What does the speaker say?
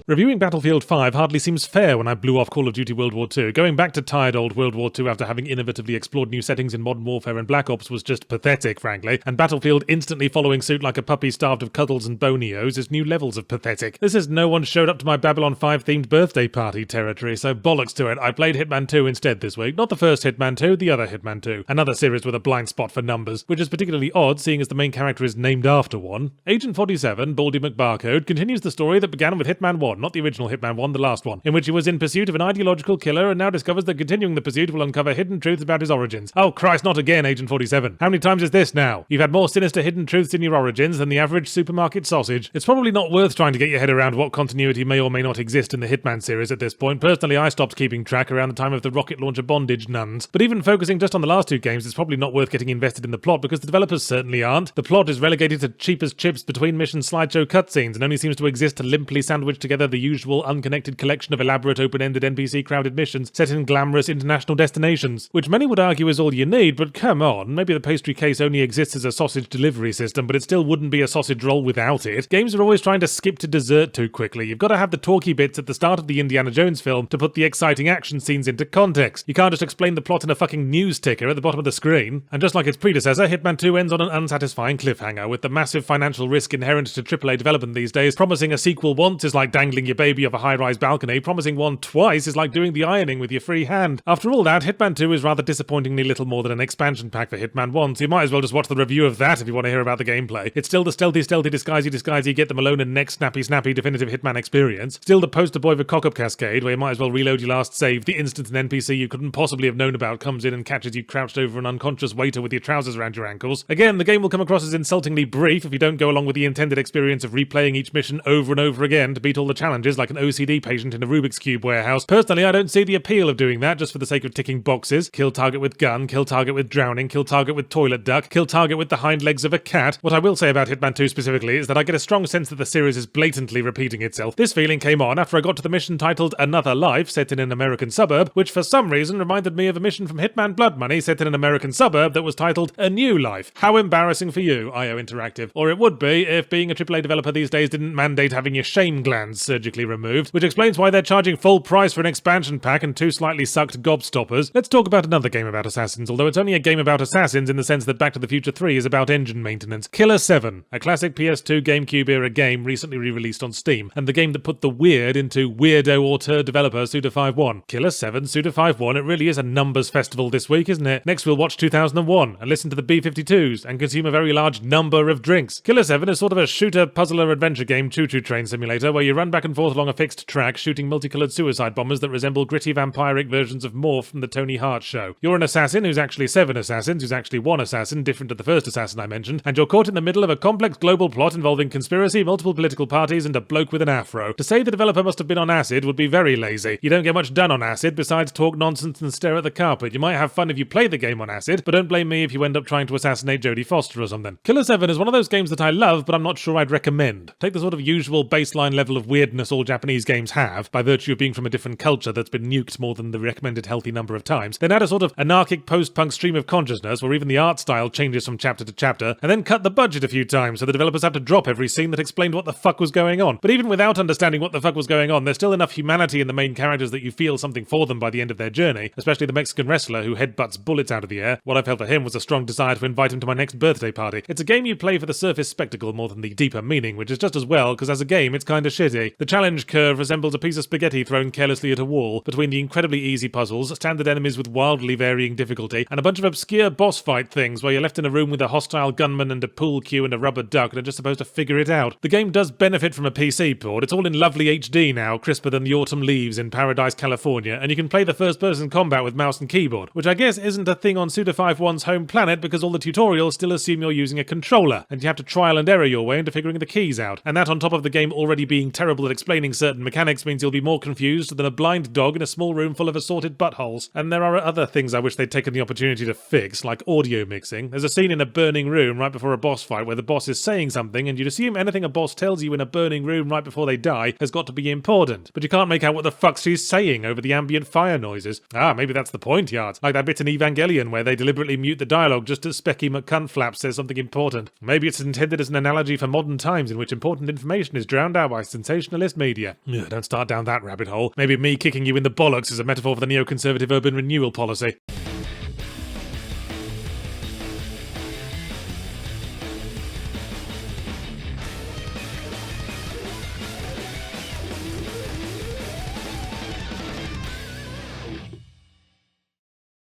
Reviewing Battlefield 5 hardly seems fair when I blew off Call of Duty World War II. Going back to tired old World War II after having innovatively explored new settings in Modern Warfare and Black Ops was just pathetic, frankly, and Battlefield instantly following suit like a puppy starved of cuddles and bonios is new levels of pathetic. This is no one showed up to my Babylon 5 themed birthday party territory, so bollocks to it. I played Hitman 2 instead this week. Not the first Hitman 2, the other Hitman 2. Another series with a blind spot for numbers, which is particularly odd seeing as the main character is named after one. Agent 47, Baldy McBarcode, continues the story that began with Hitman 1, not the original Hitman 1, the last one, in which he was in pursuit of an ideological killer and now discovers that continuing the pursuit will uncover hidden truths about his origins. Oh Christ, not again, Agent 47. How many times is this now? You've had more sinister hidden truths in your origins than the average supermarket sausage. It's probably not worth trying to get your head around what continuity may or may not exist in the Hitman series at this point. Personally, I stopped keeping track around the time of the rocket launcher bondage nuns. But even focusing just on the last two games, it's probably not worth getting invested in the plot because the developers certainly aren't. The plot is relegated to cheap as chips between mission slideshow cutscenes and only seems to exist to limply sandwich together the usual unconnected collection of elaborate open-ended NPC crowded missions set in glamorous international destinations, which many would argue is all you need, but come on, maybe the pastry case only exists as a sausage delivery system, but it still wouldn't be a sausage roll without it. Games are always trying to skip to dessert too quickly. You've got to have the talky bits at the start of the Indiana Jones film to put the exciting action scenes into context. You can't just explain the plot in a fucking news ticker at the bottom of the screen. And just like its predecessor, Hitman 2 ends on an unsatisfying cliffhanger, with the massive financial risk inherent to AAA development these days. Promising a sequel once is like dangling your baby off a high-rise balcony. Promising one twice is like doing the ironing with your free hand. After all that, Hitman 2 is rather disappointingly little more than an expansion pack for Hitman 1, so you might as well just watch the review of that if you want to hear about the gameplay. It's still the stealthy, disguisey, get them alone and next snappy, definitive Hitman experience. Still the poster boy for Cock-Up Cascade, where you might as well reload your last save. The instant an NPC you couldn't possibly have known about comes in and catches you crouched over an unconscious waiter with your trousers around your ankles. Again, the game will come across as insultingly brief if you don't go along with the intended experience of replaying each mission over and over again to beat all the challenges like an OCD patient in a Rubik's Cube warehouse. Personally, I don't see the appeal of doing that just for the sake of ticking boxes. Kill target with gun, kill target with drowning, kill target with toilet duck, kill target with the hind legs of a cat. What I will say about Hitman 2 specifically is that I get a strong sense that the series is blatantly repeating itself. This feeling came on after I got to the mission titled Another Life, set in an American suburb, which for some reason reminded me of a mission from Hitman Blood Money set in an American suburb that was titled A New Life. How embarrassing for you, IO Interactive. Or it would be if being a AAA developer these days didn't mandate having your shame glands surgically removed, which explains why they're charging full price for an expansion pack and two slightly sucked gobstoppers. Let's talk about another game about assassins, although it's only a game about assassins in the sense that Back to the Future 3 is about engine maintenance. Killer 7, a classic PS2 GameCube era game recently re-released on Steam, and the game that put the weird into weirdo auteur developer Suda51. Killer 7, Suda51, it really is a numbers festival this week, isn't it? Next we'll watch 2001 and listen to the B-52s and consume a very large number of drinks. Killer 7 is sort of a shooter, puzzler, adventure game choo-choo train simulator where you run back and forth along a fixed track shooting multicolored suicide bombers that resemble gritty vampiric versions of Morph from the Tony Hart show. You're an assassin who's actually 7 assassins, who's actually one assassin, different to the first assassin I mentioned, and you're caught in the middle of a complex global plot involving conspiracy, multiple political parties, and a bloke with an afro. To say the developer must have been on acid would be very lazy. You don't get much done on acid besides talk nonsense and stare at the carpet. You might have fun if you play the game on acid, but don't blame me if you end up trying to assassinate Jodie Foster or something. Killer 7 is one of those games that I love, but I'm not sure I'd recommend. Take the sort of usual baseline level of weirdness all Japanese games have, by virtue of being from a different culture that's been nuked more than the recommended healthy number of times, then add a sort of anarchic post-punk stream of consciousness where even the art style changes from chapter to chapter, and then cut the budget a few times so the developers have to drop every scene that explained what the fuck was going on. But even without understanding what the fuck was going on, there's still enough humanity in the main characters that you feel something for them by the end of their journey, especially the Mexican wrestler who headbutts bullets out of the air. What I felt for him was a strong desire to invite him to my next birthday party. It's a game you play for the surface spectacle more than the deeper meaning, which is just as well, because as a game it's kinda shitty. The challenge curve resembles a piece of spaghetti thrown carelessly at a wall. Between the incredibly easy puzzles, standard enemies with wildly varying difficulty, and a bunch of obscure boss fight things where you're left in a room with a hostile gunman and a pool cue and a rubber duck and are just supposed to figure it out. The game does benefit from a PC port. It's all in lovely HD now, crisper than the autumn leaves in Paradise, California, and you can play the first-person combat with mouse and keyboard, which I guess isn't a thing on Suda51's home planet because all the tutorials still assume you're using a controller, and you have to trial and error your way into figuring the keys out. And that on top of the game already being terrible at explaining certain mechanics means you'll be more confused than a blind dog in a small room full of assorted buttholes. And there are other things I wish they'd taken the opportunity to fix, like audio mixing. There's a scene in a burning room right before a boss fight where the boss is saying something, and you'd assume anything a boss tells you in a burning room right before they die has got to be important. But you can't make out what the fuck she's saying over the ambient fire noises. Maybe that's the point, yards. Like that bit in Evangelion where they deliberately mute the dialogue just as Specky McCuntflap says something important. Maybe it's intended as an analogy for modern times in which important information is drowned out by sensationalist nationalist media. Ugh, don't start down that rabbit hole. Maybe me kicking you in the bollocks is a metaphor for the neoconservative urban renewal policy.